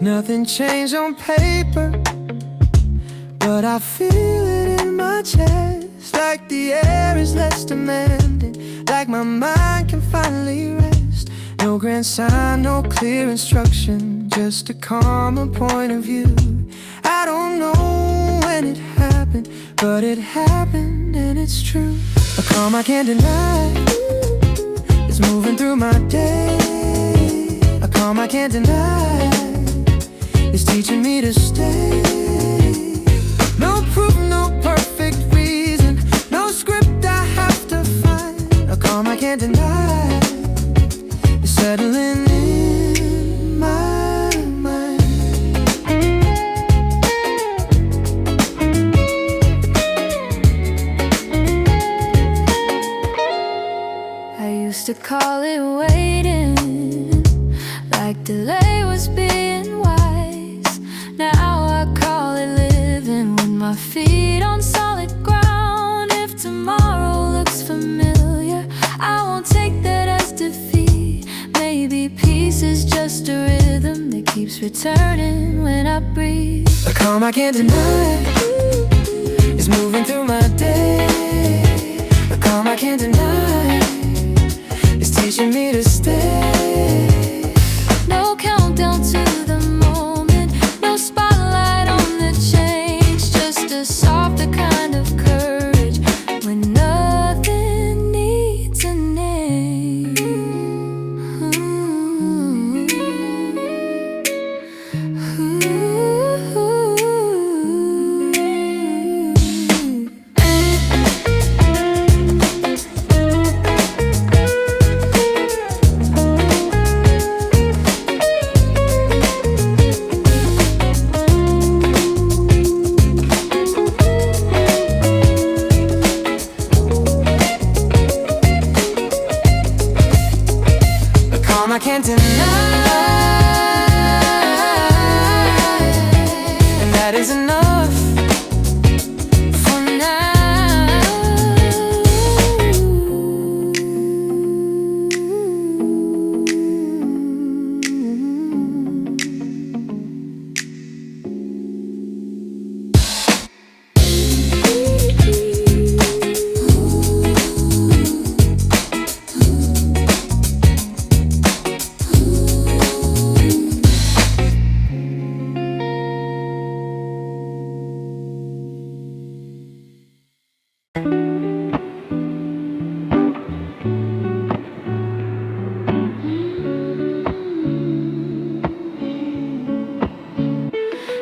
Nothing changed on paper, but I feel it in my chest. Like the air is less demanding, like my mind can finally rest. No grand sign, no clear instruction, just a calmer point of view. I don't know when it happened, but it happened and it's true. A calm I can't deny is moving through my day. A calm I can't deny is teaching me to stay. No proof, no perfect reason, no script I have to find. A calm I can't deny is settling in my mind. I used to call it waiting, like delay was being wise. Now I call it living with my feet on solid ground. If tomorrow looks familiar, I won't take that as defeat. Maybe peace is just a rhythm that keeps returning when I breathe. A calm I can't deny is moving through my day. A calm I can't deny is teaching me to stay. No countdown to the moment, no spotlight on the change, just a softer kind of courage when nothing needs a name. I can't deny, and that is enough for now.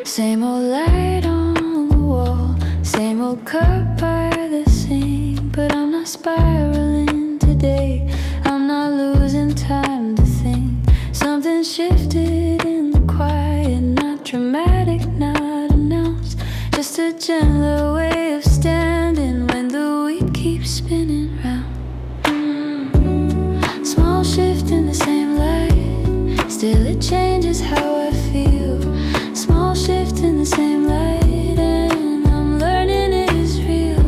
Same old light on the wall, same old cup by the sink. But I'm not spiraling today, I'm not losing time to think. Something shifted in the quiet, not dramatic, not announced, just a gentler way of standing when the wheel keeps spinning round. Small shift in the same light, still it changes how I feel. Small shift in the same light, and I'm learning it is real.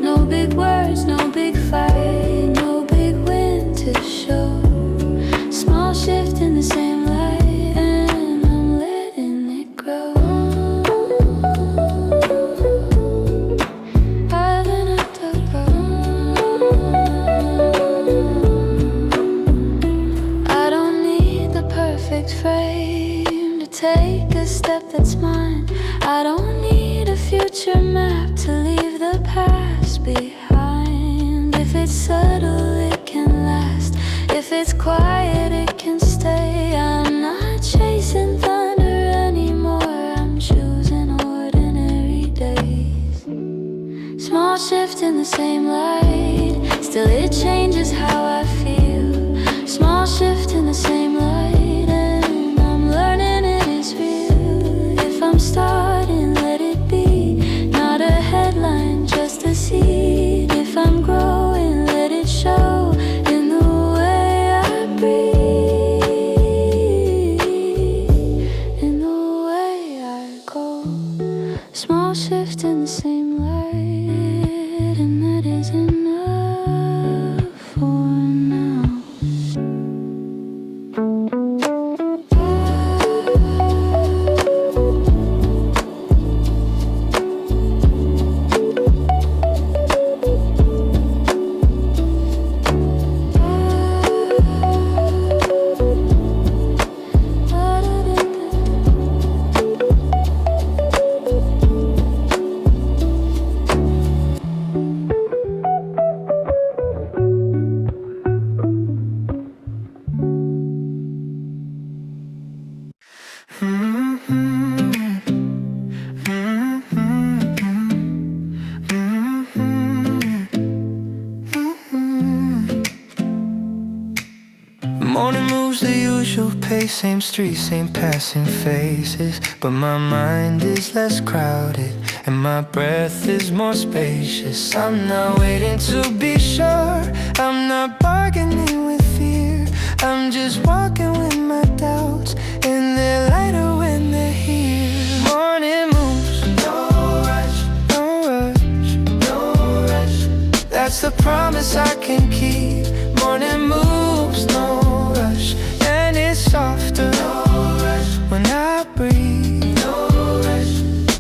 No big words, no big fight, no big win to show. Small shift in the same light, and I'm letting it grow. I don't need the perfect frame to take a step that's mine. I don't need a future map to leave the past behind. If it's subtle, it can last. If it's quiet, it can stay. I'm not chasing thunder anymore, I'm choosing ordinary days. Small shift in the same light, still it changes how I feel. Small shift in the same light, and I'm learning it is real. If I'm starting, let it be, not a headline, just a seed. If I'm growing, let it show in the way I breathe, in the way I go. Small shift in the same light, and that is enough for now. usual pace, same streets, same passing faces, but my mind is less crowded and my breath is more spacious. I'm not waiting to be sure, I'm not bargaining with fear, I'm just walking with my doubts, and they're lighter when they're here. Morning moves, no rush, no rush, no rush. That's the promise I can keep. Morning moves, no rush, and it's softer, no rush, when I breathe, no rush.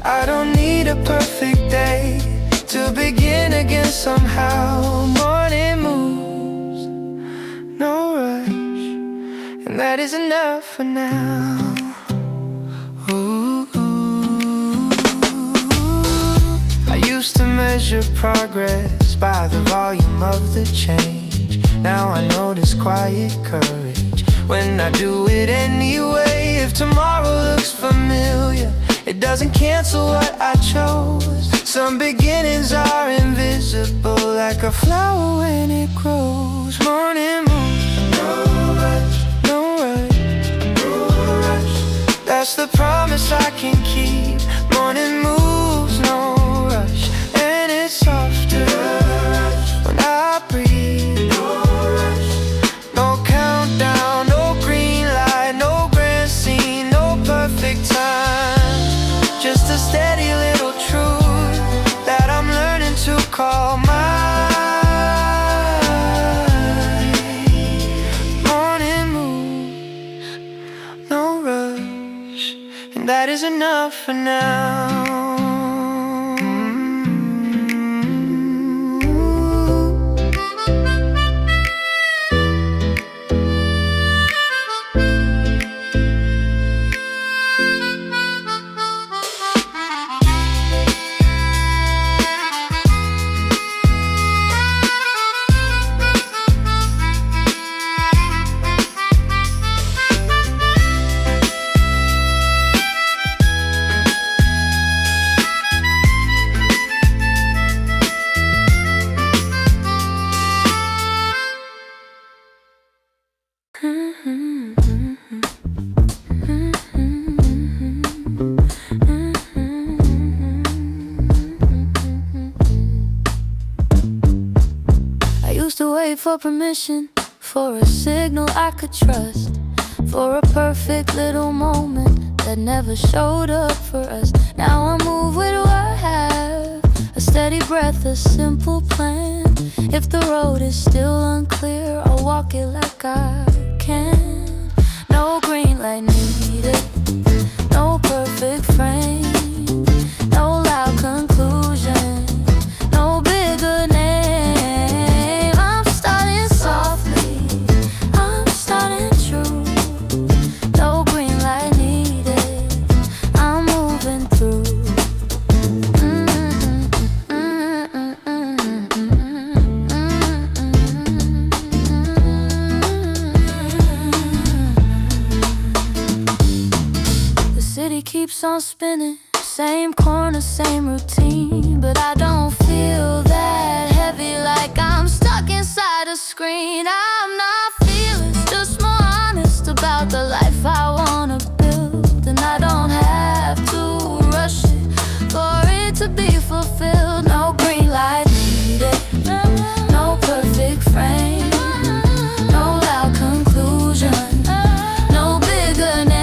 I don't need a perfect day to begin again somehow. Morning moves, no rush, and that is enough for now. Ooh, ooh. I used to measure progress by the volume of the change. Now I notice quiet courage when I do it anyway. If tomorrow looks familiar, it doesn't cancel what I chose. Some beginnings are invisible, like a flower when it grows. Morning moves, no rush, no rush, no rush. That's the promise I can keep. Morning moves, no rush, and it's softer when I breathe. No countdown, no green light, no grand scene, no perfect time. Just a steady little truth that I'm learning to call mine. Morning moves, no rush, and that is enough for now. For permission, for a signal I could trust, for a perfect little moment that never showed up for us. Now I move with what I have, a steady breath, a simple plan. If the road is still unclear, I'll walk it like I can. No green light needed, no perfect frame, no loud conclusion, no bigger name. Keeps on spinning, same corner, same routine, but I don't feel that heavy, like I'm stuck inside a screen. I'm not fearless, just more honest about the life I wanna build, and I don't have to rush it for it to be fulfilled. No green light needed, no perfect frame, no loud conclusion, no bigger name.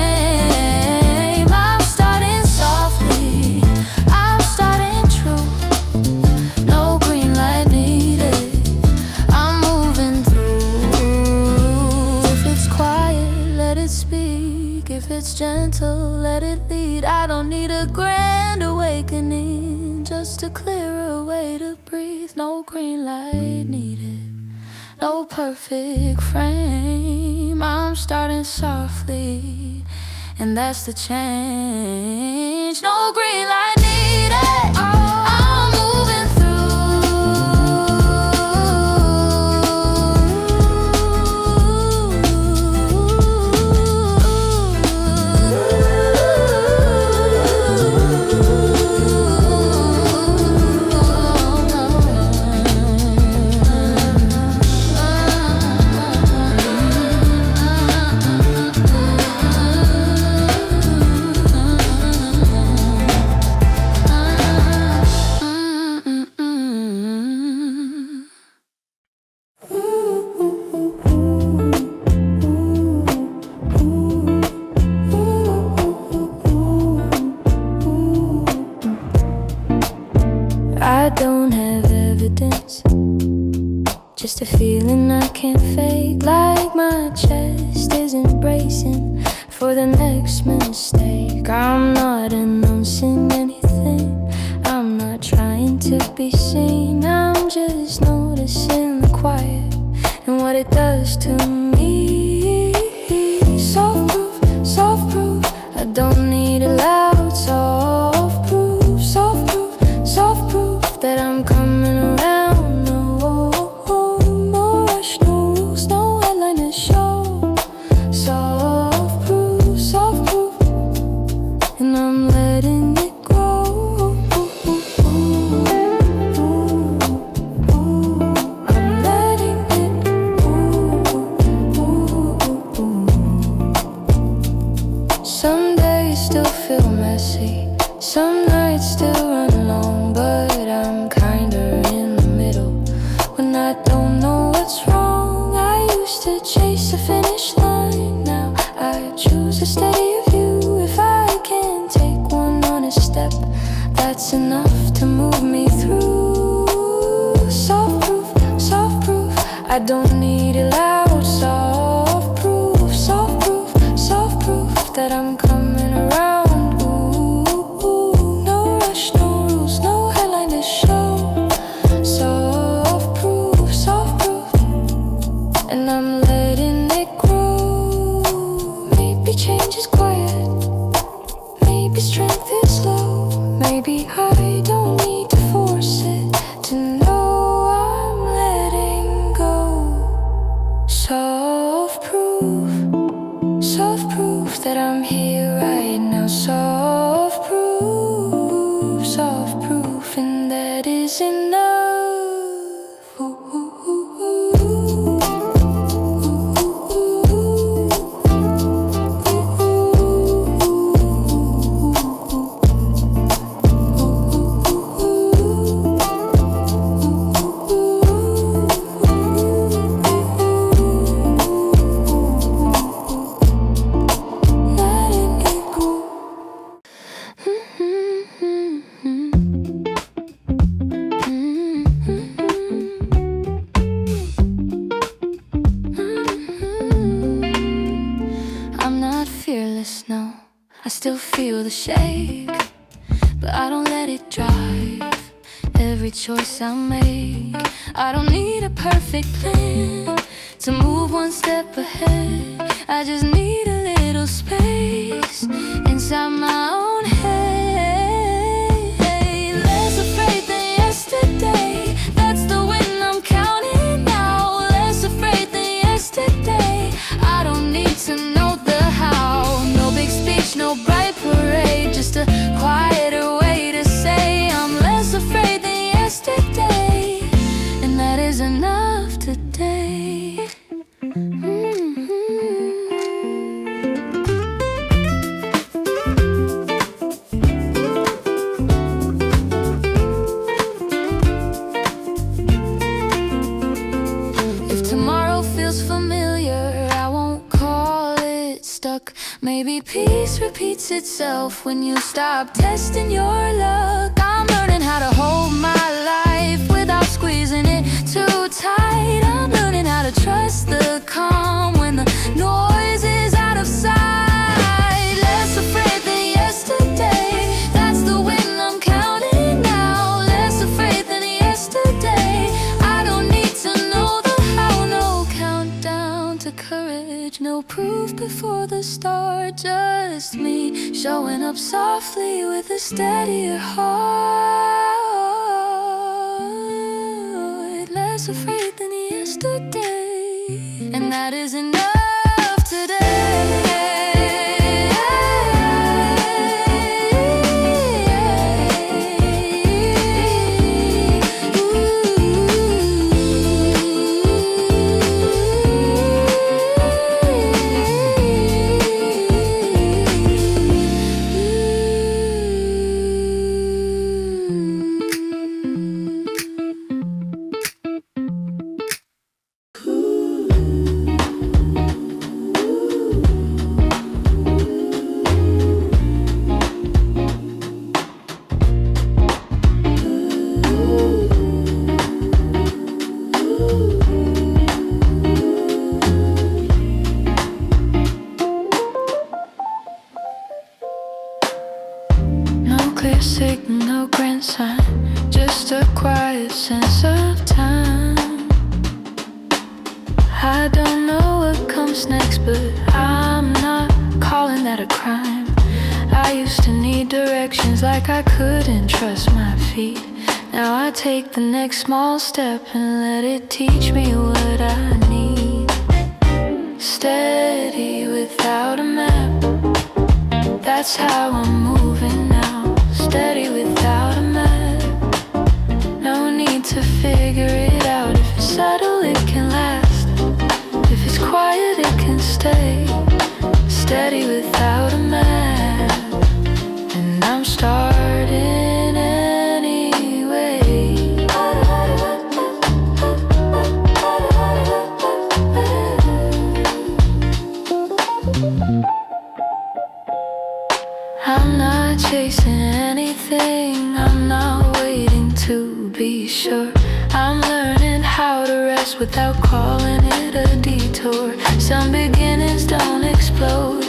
If it's gentle, let it lead. I don't need a grand awakening, just a clearer way to breathe. No green light needed, no perfect frame. I'm starting softly, and that's the change. No green light needed. I'm moving through. I don't have evidence, just a feeling I can't fake. Like my chest isn't bracing for the next mistake. I'm not announcing anything, I'm not trying to be seen. I'm just noticing the quiet and what it does to me. Soft proof, I don't need a loud soft proof. Soft proof that I'm coming around. No rush, no rules, no headline to show. Soft proof, and I'm letting it grow. I'm letting it grow. Some days still feel messy, some nights still run long, but I'm kinda in the middle when I don't know what's wrong. I used to chase the finish line, now I choose a steadier view. If I can take one honest step, that's enough to move me through. Soft proof, I don't need a loud soft proof. Soft proof that I'm coming around. No rush, no rules, no headline to show. Soft proof, and I'm letting it grow. Maybe change is quiet, maybe strength is slow. Maybe I don't need to force it to know I'm letting go. Soft proof that I'm here right now. Soft proof, and that is enough. I'm not fearless, no, I still feel the shake, but I don't let it drive every choice I make. I don't need a perfect plan to move one step ahead. I just need a little space inside my own head. Less afraid than yesterday, that's the win I'm counting now. Less afraid than yesterday, I don't need to know the how. No big speech, no bright parade, just a quieter way to say I'm less afraid than yesterday, and that is enough today. If tomorrow feels familiar, I won't call it stuck. Maybe peace repeats itself when you stop testing your luck. I'm learning how to hold my life without squeezing it too tight. I'm learning how to trust the calm when the noise is out of sight. Less afraid than yesterday, that's the win I'm counting now. Less afraid than yesterday, I don't need to know the how. No countdown to courage, no proof before the start, just me showing up softly with a steadier heart. Less afraid than yesterday, and that is enough today. a quiet sense of time. I don't know what comes next, but I'm not calling that a crime. I used to need directions like I couldn't trust my feet. Now I take the next small step and let it teach me what I need. Steady without a map, that's how I'm moving now. Steady without a map, no need to figure it out. If it's subtle, it can last. If it's quiet, it can stay. Steady without a map, and I'm starting anyway. I'm not chasing anything, I'm not waiting to be sure. I'm learning how to rest without calling it a detour. Some beginnings don't explode,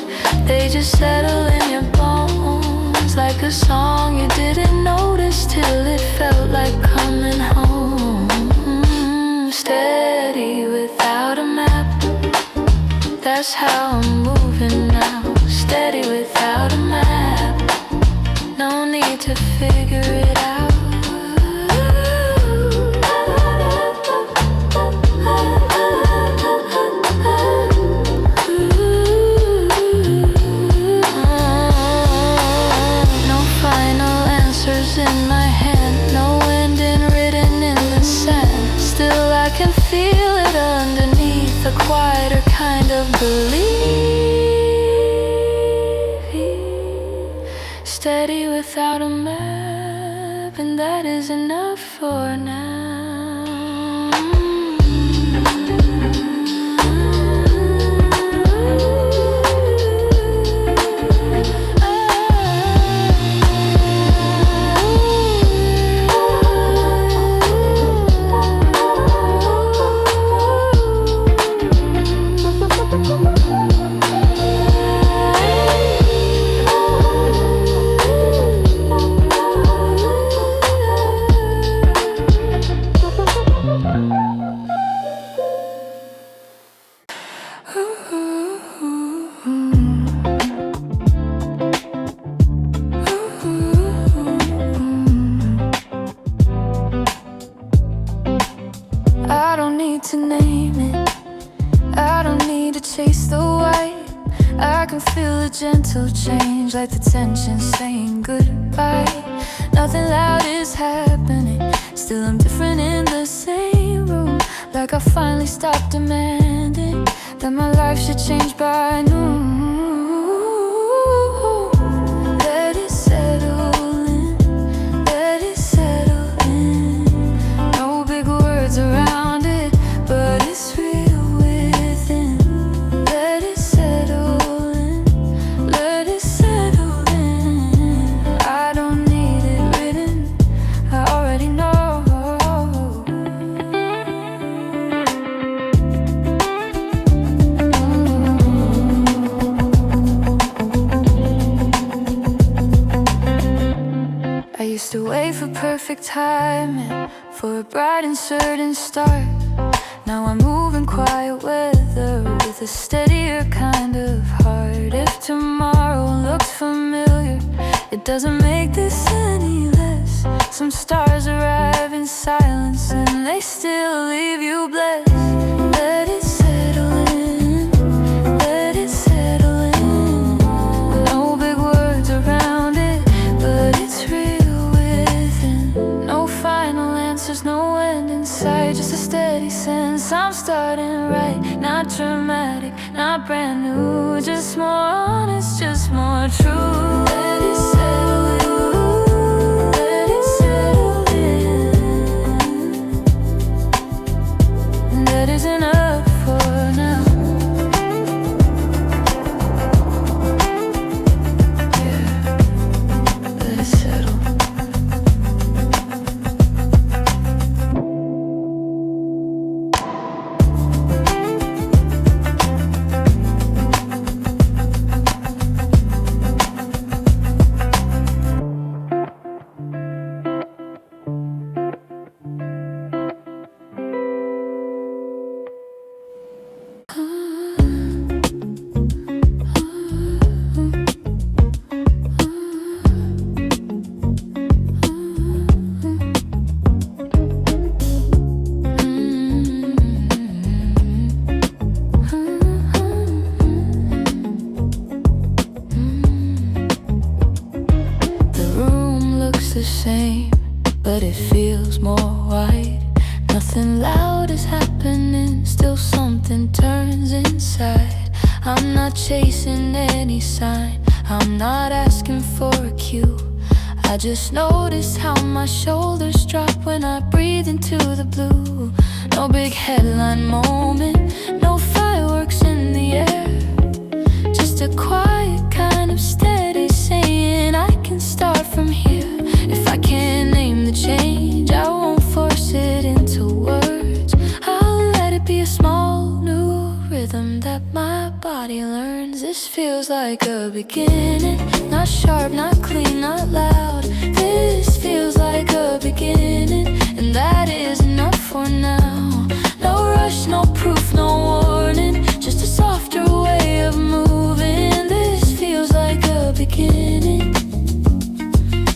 they just settle in your bones. Like a song you didn't notice till it felt like coming home. Steady without a map, that's how I'm moving now. Steady without a map, no need to figure it out. No final answers in my hand, no ending written in the sand. Still I can feel it underneath, a quieter kind of belief. Steady without a map, and that is enough for now. I don't need to name it, I don't need to chase the white. I can feel a gentle change, like the tension saying goodbye. Nothing loud is happening, still I'm different in the same room. Like I finally stopped demanding that my life should change by noon. Let it settle in, let it settle in. No big words around it, but it's real within. Let it settle in, let it settle in. I don't need it written, I already know. I used to wait for perfect timing, for a bright and certain start. Now I'm moving quiet weather with a steadier kind of heart. If tomorrow looks familiar, it doesn't make this any less. Some stars arrive in silence and they still leave you blessed. Let it settle in, let it settle in. No big words around it, but it's real within. No final answers, no end in sight, just a steady sense I'm starting right. Not dramatic, not brand new, just more honest, just more true. Let it settle in, let it settle in. And that is enough for now. Yeah, let it settle. nothing loud is happening, still something turns inside. I'm not chasing any sign, I'm not asking for a cue. I just notice how my shoulders drop when I breathe into the blue. No big headline moment, no fireworks in the air, just a quiet kind of steady saying I can start from here. If I can't name the change, I won't force it into words. I'll let it be a small new rhythm that my body learns. This feels like a beginning, not sharp, not clean, not loud. This feels like a beginning, and that is enough for now. No rush, no proof, no warning, just a softer way of moving. This feels like a beginning,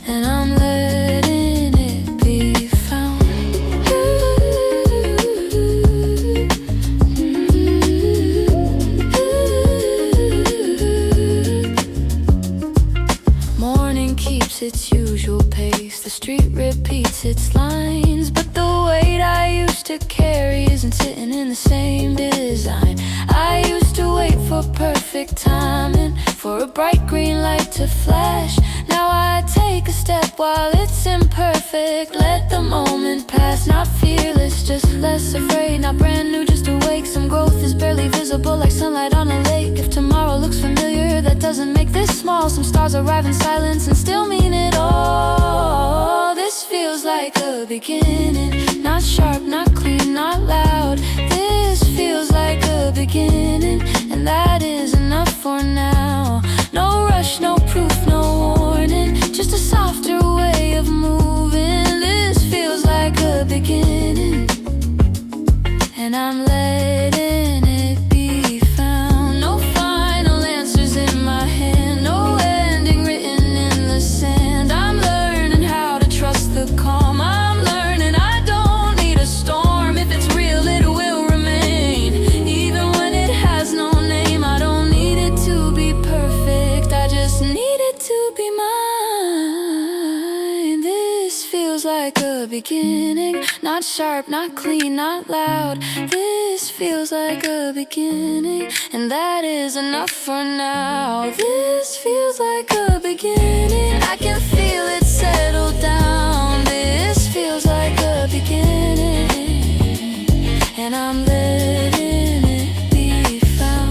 and I'm letting it be found. Morning keeps its usual pace, the street repeats its lines, but the weight I used to carry isn't sitting in the same design. I used to wait for perfect timing, for a bright green light to flash. Now I take a step while it's imperfect, let the moment pass. Not fearless, just less afraid, not brand new, just awake. Some growth is barely visible, like sunlight on a lake. If tomorrow looks familiar, that doesn't make this small. Some stars arrive in silence and still mean it all. This feels like a beginning, not sharp, not clean, not loud. This feels like a beginning, and that is enough for now. No rush, no proof, no warning, just a softer way of moving. This feels like a beginning, and I'm letting it be found. No final answers in my hand, no ending written in the sand. I'm learning how to trust the calm. I'm learning I don't need a storm. If it's real, it will remain, even when it has no name. I don't need it to be perfect, I just need it to be mine. This feels like a beginning, not sharp, not clean, not loud. This feels like a beginning, and that is enough for now. This feels like a beginning, I can feel it settle down. This feels like a beginning, and I'm letting it be found.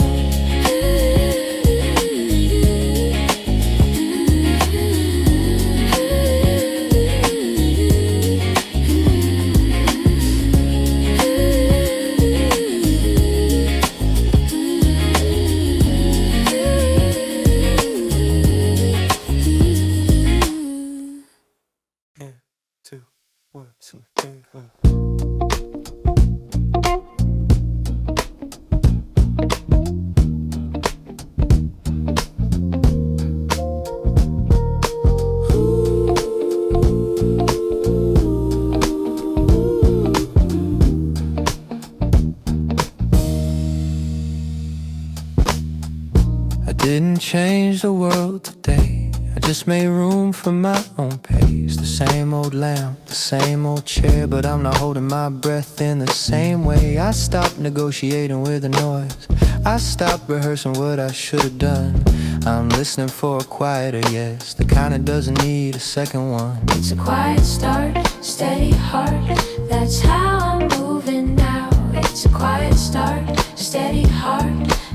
I didn't change the world today, I just made room for my own pace. The same old lamp, the same old chair, but I'm not holding my breath in the same way. I stopped negotiating with the noise, I stopped rehearsing what I should have done. I'm listening for a quieter yes, the kind that doesn't need a second one. It's a quiet start, steady heart, that's how I'm moving now. It's a quiet start, steady heart,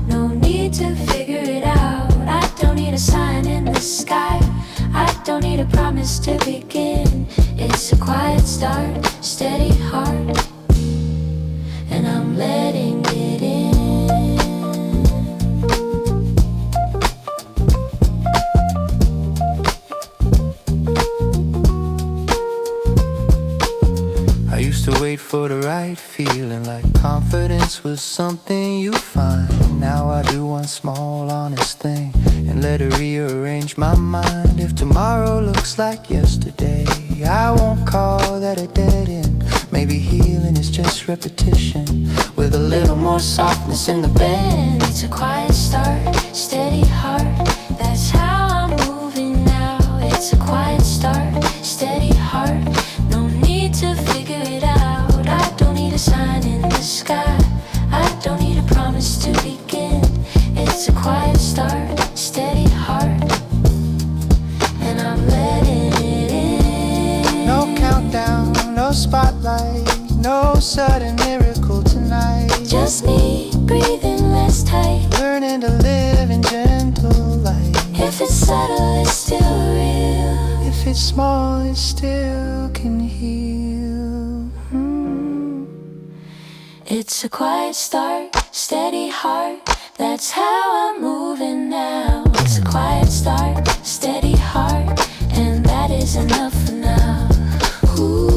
no need to figure it out. I don't need a sign in the sky, I don't need a promise to begin. It's a quiet start, steady heart, and I'm letting it in. I used to wait for the right feeling, like confidence was something you find. Now I do one small honest thing and let it rearrange my mind. If tomorrow looks like yesterday, I won't call that a dead end. Maybe healing is just repetition, with a little more softness in the bend. It's a quiet start, steady heart, that's how I'm moving now. It's a quiet start, steady heart, no need to figure it out. I don't need a spotlight, no sudden miracle tonight. Just me breathing less tight, Learning to live in gentle light. if it's subtle, it's still real. If it's small, it still can heal. It's a quiet start, steady heart, that's how I'm moving now. It's a quiet start, steady heart, and that is enough for now. Ooh.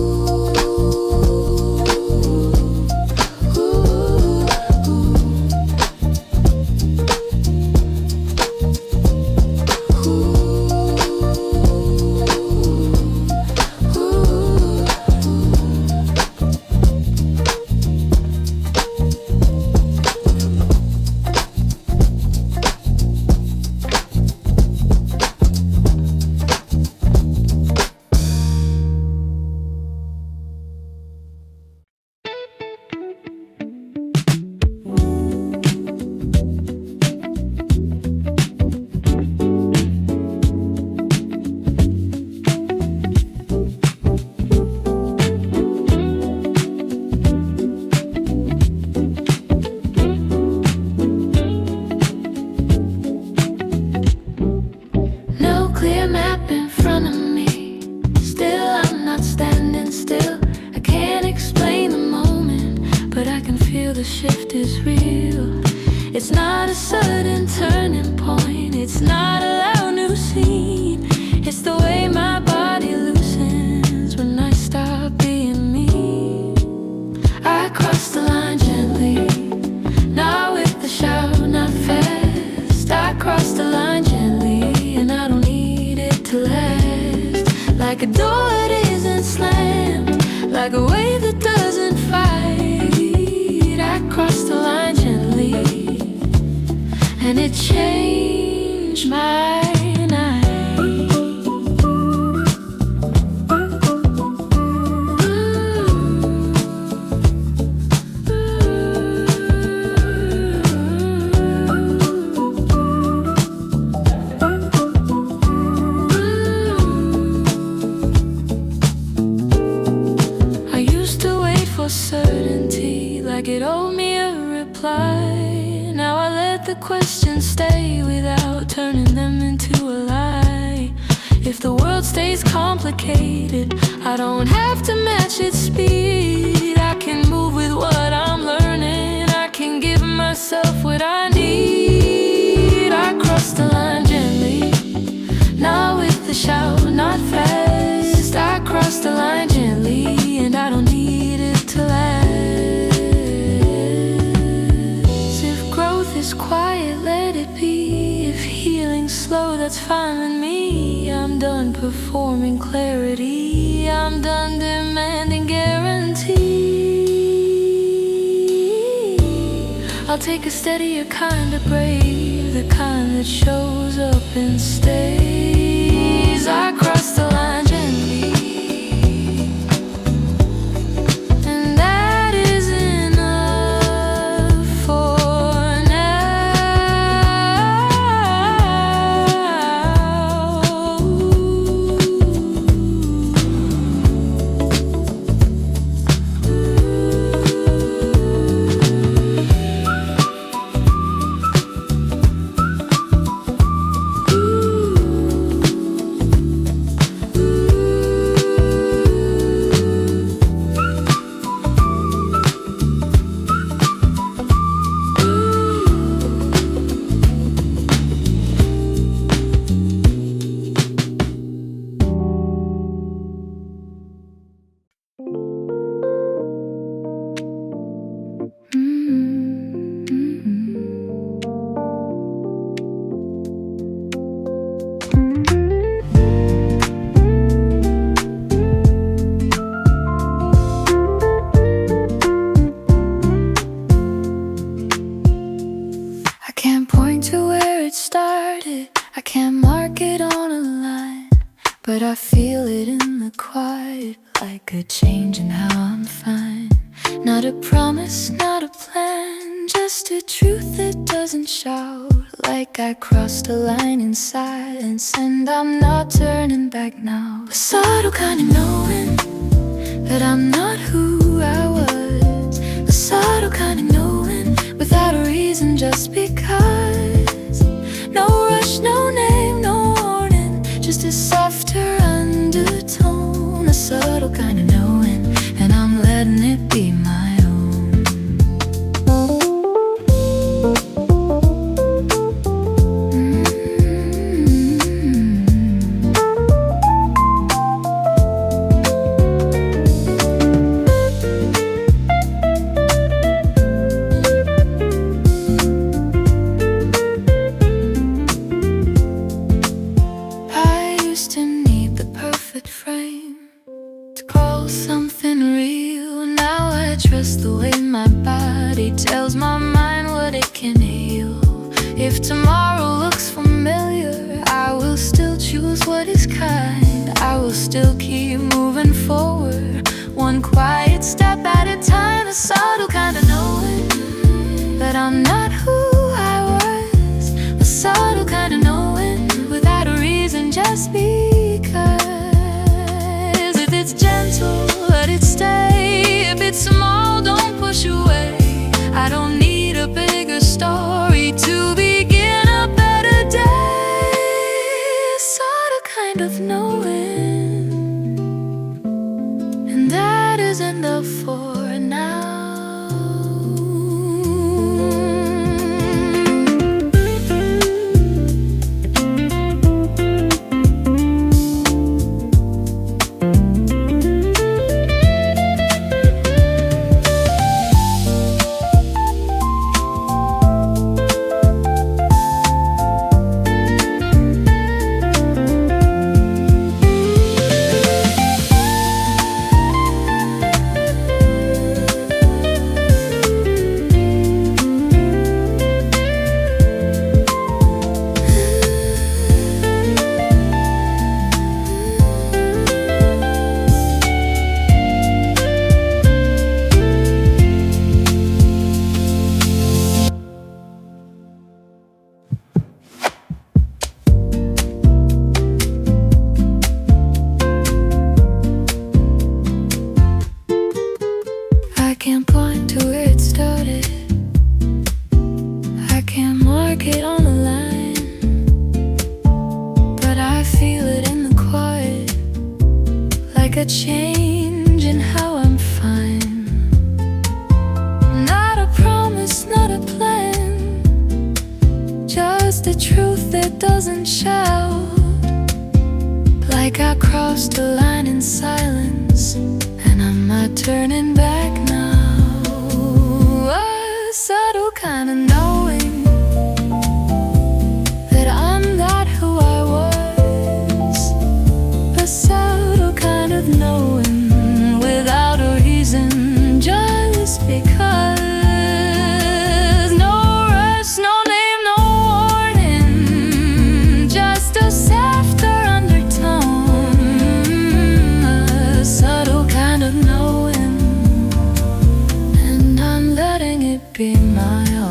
The shift is real. It's not a sudden turning point. It's not a loud new scene. It's the way my body loosens when I stop being me. I cross the line gently, not with the shout, not fast. I cross the line gently, and I don't need it to last. Like a door that isn't slammed, like a wave that doesn't fight. I crossed the line gently, and it changed my night. I used to wait for certainty, like it owed me a reply. Now I let the questions stay without turning them into a lie. If the world stays complicated, I don't have to match its speed. I can move with what I'm learning. I can give myself what I need. I cross the line gently, not with the shout, not fast. I cross the line gently, and I don't need it to last. Is quiet, let it be. If healing's slow, that's fine with me. I'm done performing clarity. I'm done demanding guarantee. I'll take a steadier kind of brave, the kind that shows up and stays. I cross the line gently, but I feel it in the quiet, like a change in how I'm fine. Not a promise, not a plan, just a truth that doesn't shout. Like I crossed a line in silence, and I'm not turning back now. A subtle kind of knowing, that I'm not who I was. A subtle kind of knowing, without a reason, just because. No rush, no name, no warning, just a softer undertone. A subtle kind of knowing, and I'm letting it be my own. Something real. Now I trust the way my body tells my mind what it can heal. If tomorrow looks familiar, I will still choose what is kind. I will still keep moving forward, one quiet step at a time. A subtle kind of knowing that I'm not who I was. A subtle kind of knowing, without a reason, just because. It's gentle, let it stay. If it's small, don't push away. I don't need a bigger story to begin a better day. Sort of kind of knowing, and that is enough for now. I can't point to where it started, I can't mark it on a line, but I feel it in the quiet, like a change in how I'm fine. Not a promise, not a plan, just a truth that doesn't shout. Like I crossed a line in silence, and I'm not turning back now. A subtle kind of knowing that I'm not who I was. A subtle kind of knowing, without a reason, just because. No rush, no name, no warning, just a softer undertone. A subtle kind of knowing, and I'm letting it be my own.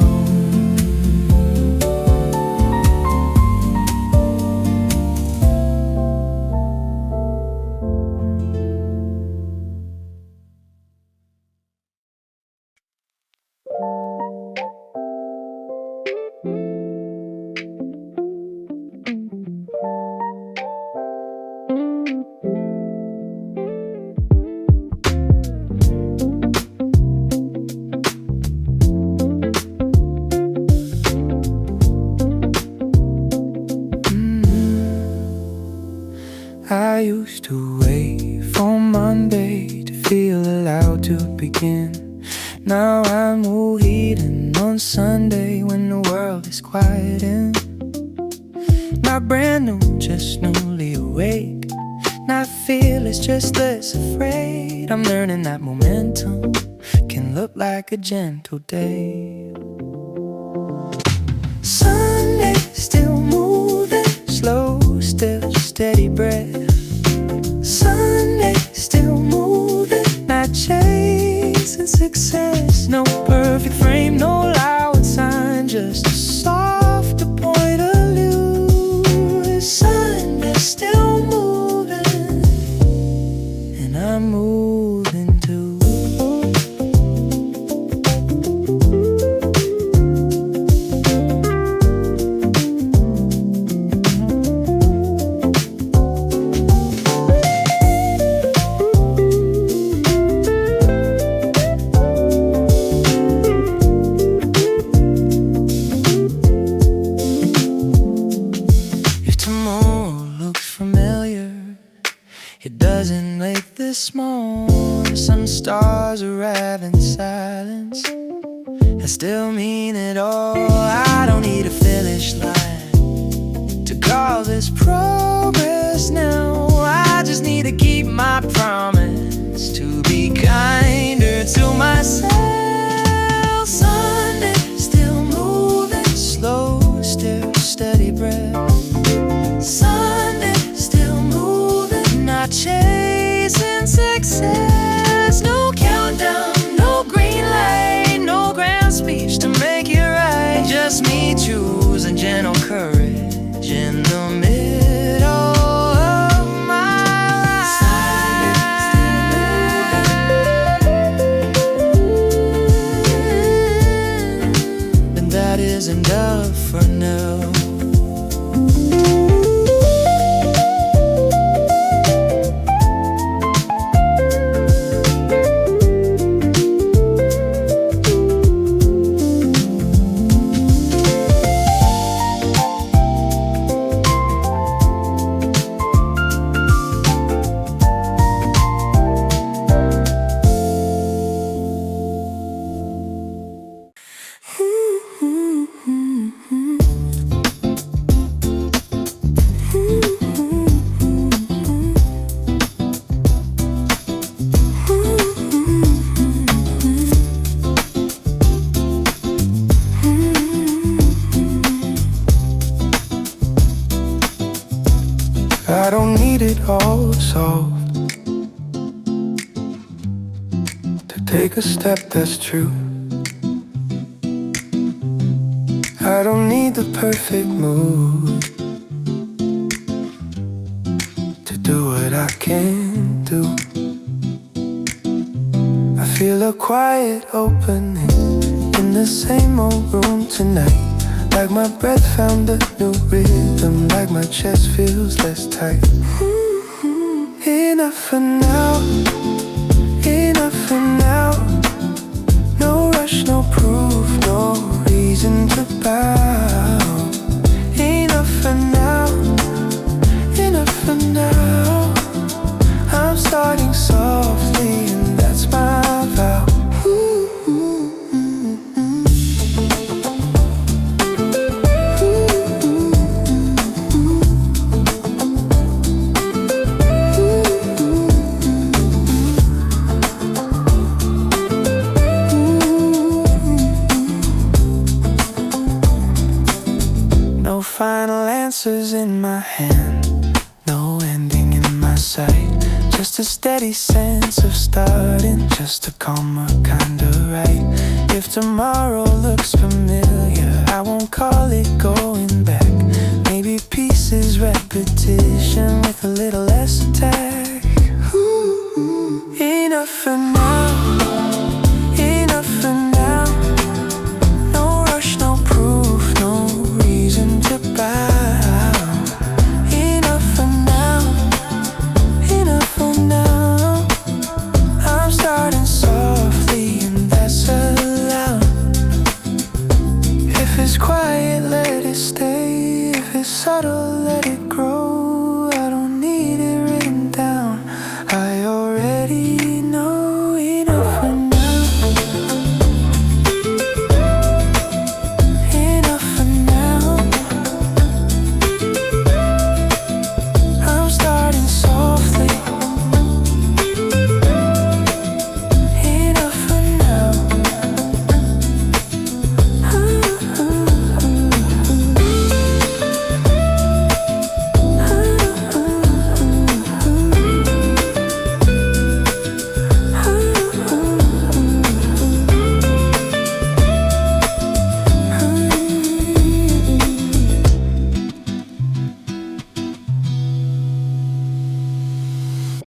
I used to wait for Monday to feel allowed to begin. Now I'm overheating on Sunday when the world is quieting. Not brand new, just newly awake. Not fearless, just less afraid. I'm learning that momentum can look like a gentle day. Sunday, still moving, slow, still steady breath. Sunday, still moving, not chasing success. No perfect frame, no loud sign, just a softer point of view. Sunday, still moving, and I'm moving. hours arriving silence. I still mean it all. I don't need a finish line to call this progress now. I just need to keep my promise to be kinder to myself. Sunday, still moving slow, still steady breath. Sunday, still moving, not chasing success. No countdown, no green light, no grand speech to make it right. Just me choosing gentle courage in the middle of my life. And that is enough for now. I don't need it all solved to take a step that's true. I don't need the perfect mood to do what I can do. I feel a quiet opening in the same old room tonight. Like my breath found a new rhythm, like my chest feels less tight. Enough for now, enough for now. No rush, no proof, no reason to bow. Enough for now, enough for now. I'm starting softly and that's my vow. No final answers in my hand, no ending in my sight. Just a steady sense of starting, just a calmer kind of right. If tomorrow looks familiar, I won't call it going back. Maybe peace is repetition with a little less attack. Enough for now.